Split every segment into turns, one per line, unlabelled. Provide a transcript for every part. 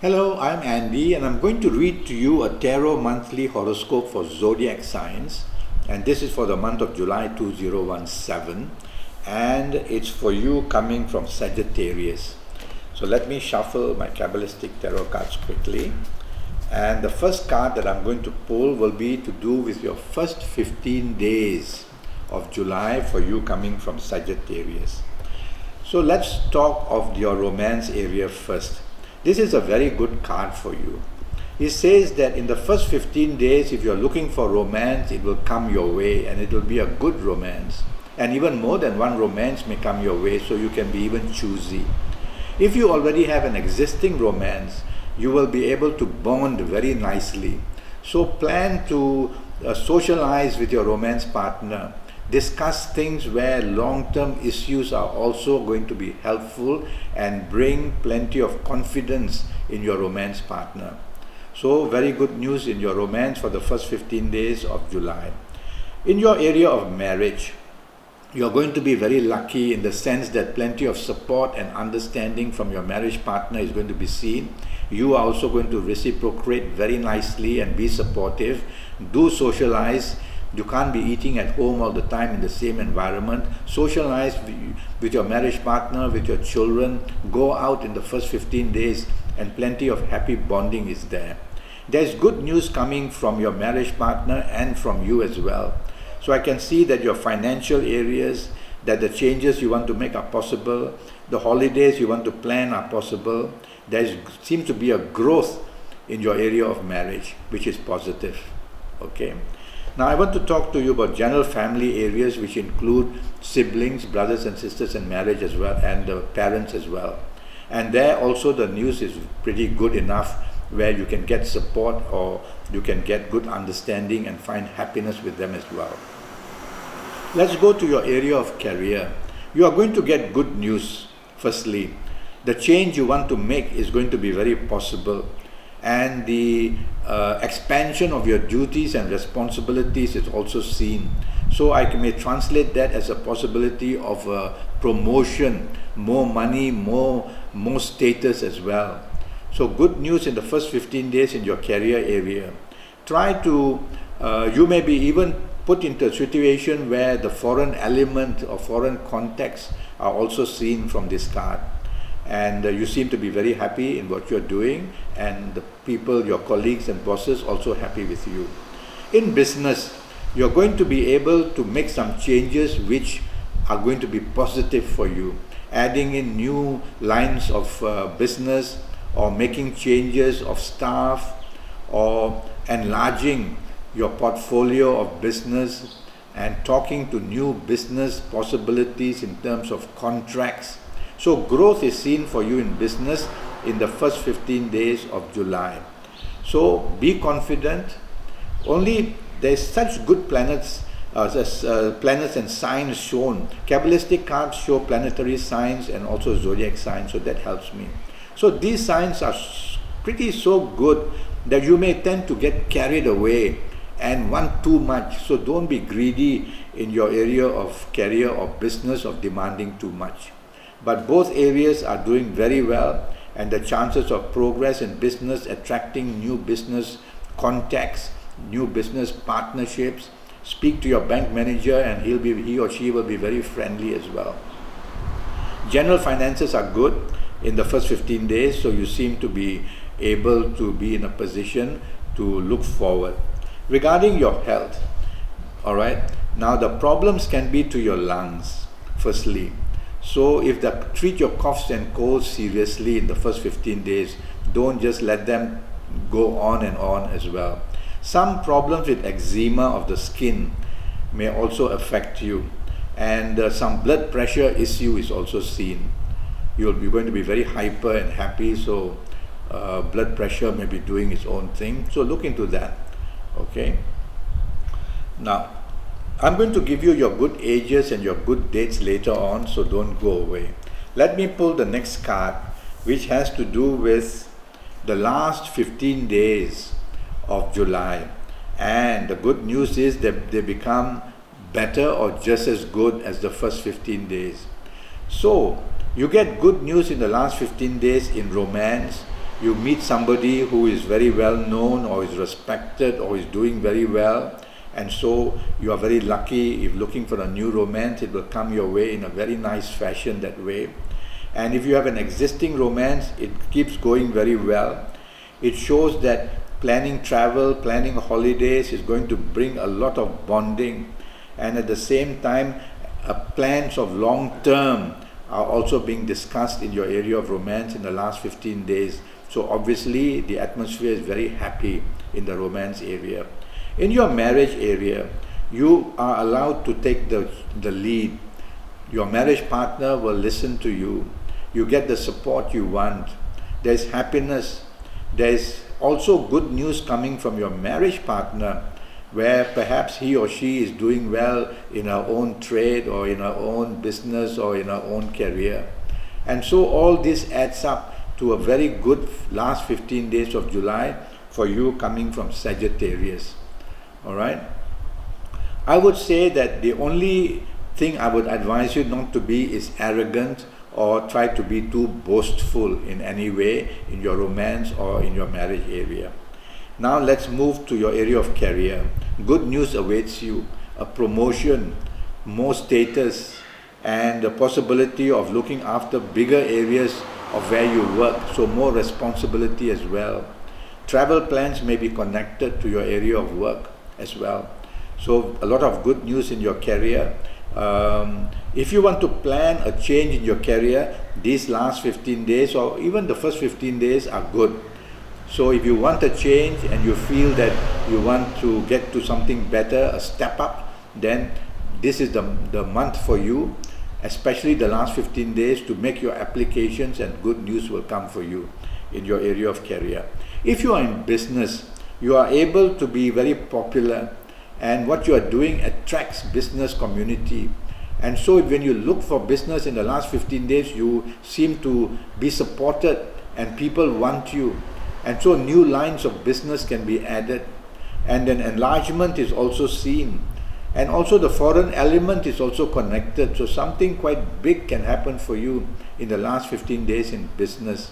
Hello, I'm Andy, and I'm going to read to you a tarot monthly horoscope for Zodiac signs. And this is for the month of July 2017. And it's for you coming from Sagittarius. So let me shuffle my Kabbalistic tarot cards quickly. And the first card that I'm going to pull will be to do with your first 15 days of July for you coming from Sagittarius. So let's talk of your romance area first. This is a very good card for you. It says that in the first 15 days, if you're looking for romance, it will come your way and it will be a good romance. And even more than one romance may come your way, so you can be even choosy. If you already have an existing romance, you will be able to bond very nicely. So plan to socialize with your romance partner. Discuss things where long-term issues are also going to be helpful and bring plenty of confidence in your romance partner. So very good news in your romance for the first 15 days of July. In your area of marriage, you're going to be very lucky in the sense that plenty of support and understanding from your marriage partner is going to be seen. You are also going to reciprocate very nicely and be supportive. Do socialize. You can't be eating at home all the time in the same environment. Socialize with your marriage partner, with your children. Go out in the first 15 days and plenty of happy bonding is there. There's good news coming from your marriage partner and from you as well. So I can see that your financial areas, that the changes you want to make are possible. The holidays you want to plan are possible. There seems to be a growth in your area of marriage, which is positive. Okay. Now I want to talk to you about general family areas which include siblings, brothers and sisters and marriage as well, and the parents as well. And there also the news is pretty good enough where you can get support or you can get good understanding and find happiness with them as well. Let's go to your area of career. You are going to get good news. Firstly, the change you want to make is going to be very possible. And the expansion of your duties and responsibilities is also seen. So I may translate that as a possibility of a promotion, more money, more status as well. So good news in the first 15 days in your career area. Try to, you may be even put into a situation where the foreign element or foreign contacts are also seen from this card. And you seem to be very happy in what you're doing, and the people, your colleagues and bosses also happy with you. In business, you're going to be able to make some changes which are going to be positive for you. Adding in new lines of business or making changes of staff or enlarging your portfolio of business and talking to new business possibilities in terms of contracts. So growth is seen for you in business in the first 15 days of July. So be confident. Only there's such good planets and signs shown. Kabbalistic cards show planetary signs and also zodiac signs, so that helps me. So these signs are pretty so good that you may tend to get carried away and want too much. So don't be greedy in your area of career or business of demanding too much. But both areas are doing very well, and the chances of progress in business, attracting new business contacts, new business partnerships. Speak to your bank manager and he or she will be very friendly as well. General finances are good in the first 15 days, so you seem to be able to be in a position to look forward. Regarding your health, all right, now the problems can be to your lungs, firstly. So if they treat your coughs and colds seriously in the first 15 days, don't just let them go on and on as well. Some problems with eczema of the skin may also affect you, and some blood pressure issue is also seen. You're going to be very hyper and happy, so blood pressure may be doing its own thing. So look into that. Okay. Now, I'm going to give you your good ages and your good dates later on, so don't go away. Let me pull the next card, which has to do with the last 15 days of July. And the good news is that they become better or just as good as the first 15 days. So, you get good news in the last 15 days in romance, you meet somebody who is very well known or is respected or is doing very well, and so you are very lucky. If looking for a new romance, it will come your way in a very nice fashion that way. And if you have an existing romance, it keeps going very well. It shows that planning travel, planning holidays is going to bring a lot of bonding, and at the same time plans of long term are also being discussed in your area of romance in the last 15 days. So obviously the atmosphere is very happy in the romance area. In your marriage area, you are allowed to take the lead. Your marriage partner will listen to you. You get the support you want. There's happiness. There's also good news coming from your marriage partner, where perhaps he or she is doing well in her own trade or in her own business or in her own career. And so all this adds up to a very good last 15 days of July for you coming from Sagittarius. All right? I would say that the only thing I would advise you not to be is arrogant or try to be too boastful in any way in your romance or in your marriage area. Now let's move to your area of career. Good news awaits you, a promotion, more status, and the possibility of looking after bigger areas of where you work, so more responsibility as well. Travel plans may be connected to your area of work as well. So a lot of good news in your career. If you want to plan a change in your career, these last 15 days or even the first 15 days are good. So if you want a change and you feel that you want to get to something better, a step up, then this is the month for you, especially the last 15 days, to make your applications, and good news will come for you in your area of career. If you are in business, you are able to be very popular, and what you are doing attracts business community. And so when you look for business in the last 15 days, you seem to be supported and people want you. And so new lines of business can be added, and then enlargement is also seen. And also the foreign element is also connected. So something quite big can happen for you in the last 15 days in business.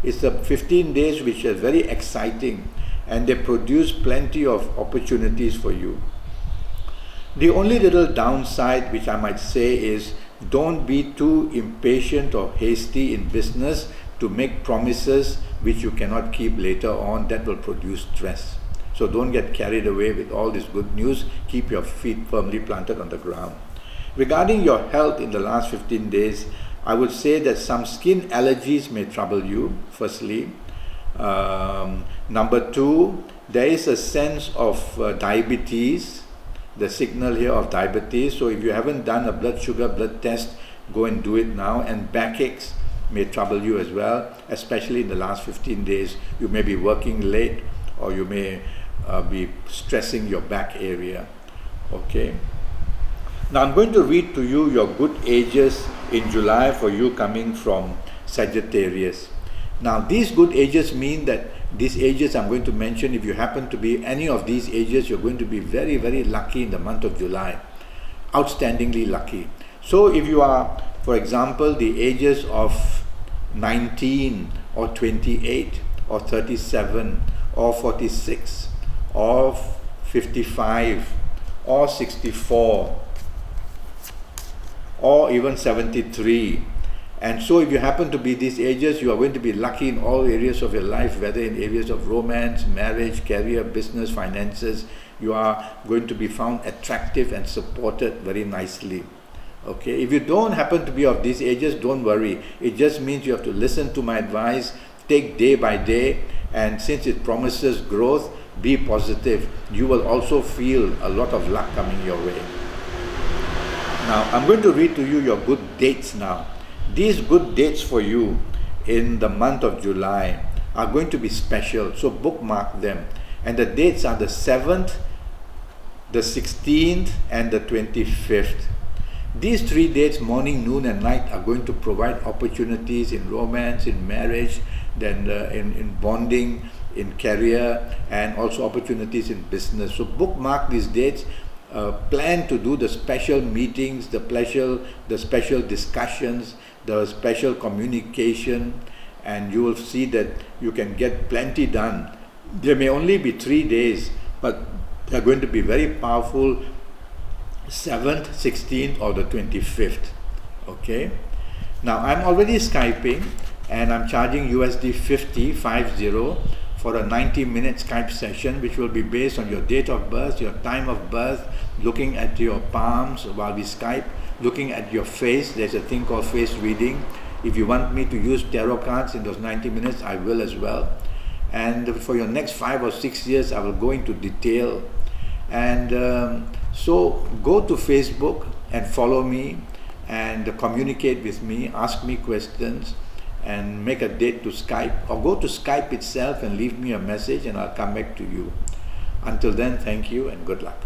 It's the 15 days which are very exciting, and they produce plenty of opportunities for you. The only little downside which I might say is don't be too impatient or hasty in business to make promises which you cannot keep later on. That will produce stress. So don't get carried away with all this good news. Keep your feet firmly planted on the ground. Regarding your health in the last 15 days, I would say that some skin allergies may trouble you, firstly. Number two, there is a sense of diabetes, the signal here of diabetes. So if you haven't done a blood sugar blood test, go and do it now. And backaches may trouble you as well, especially in the last 15 days. You may be working late, or you may be stressing your back area. Okay. Now I'm going to read to you your good ages in July for you coming from Sagittarius. Now these good ages mean that these ages I'm going to mention, if you happen to be any of these ages, you're going to be very, very lucky in the month of July. Outstandingly lucky. So if you are, for example, the ages of 19 or 28 or 37 or 46 or 55 or 64 or even 73, and so if you happen to be these ages, you are going to be lucky in all areas of your life, whether in areas of romance, marriage, career, business, finances. You are going to be found attractive and supported very nicely. Okay, if you don't happen to be of these ages, don't worry. It just means you have to listen to my advice, take day by day, and since it promises growth, be positive. You will also feel a lot of luck coming your way. Now, I'm going to read to you your good dates now. These good dates for you in the month of July are going to be special, so bookmark them. And the dates are the 7th, the 16th, and the 25th. These 3 dates, morning, noon, and night, are going to provide opportunities in romance, in marriage, then in bonding, in career, and also opportunities in business. So bookmark these dates. Plan to do the special meetings, the special discussions, the special communication, and you will see that you can get plenty done. There may only be 3 days, but they're going to be very powerful, 7th, 16th, or the 25th. Okay. Now I'm already Skyping, and I'm charging USD 50 for a 90-minute Skype session, which will be based on your date of birth, your time of birth, looking at your palms while we Skype, looking at your face. There's a thing called face reading. If you want me to use tarot cards in those 90 minutes, I will as well. And for your next 5 or 6 years, I will go into detail. And so go to Facebook and follow me and communicate with me, ask me questions, and make a date to Skype, or go to Skype itself and leave me a message, and I'll come back to you. Until then, thank you and good luck.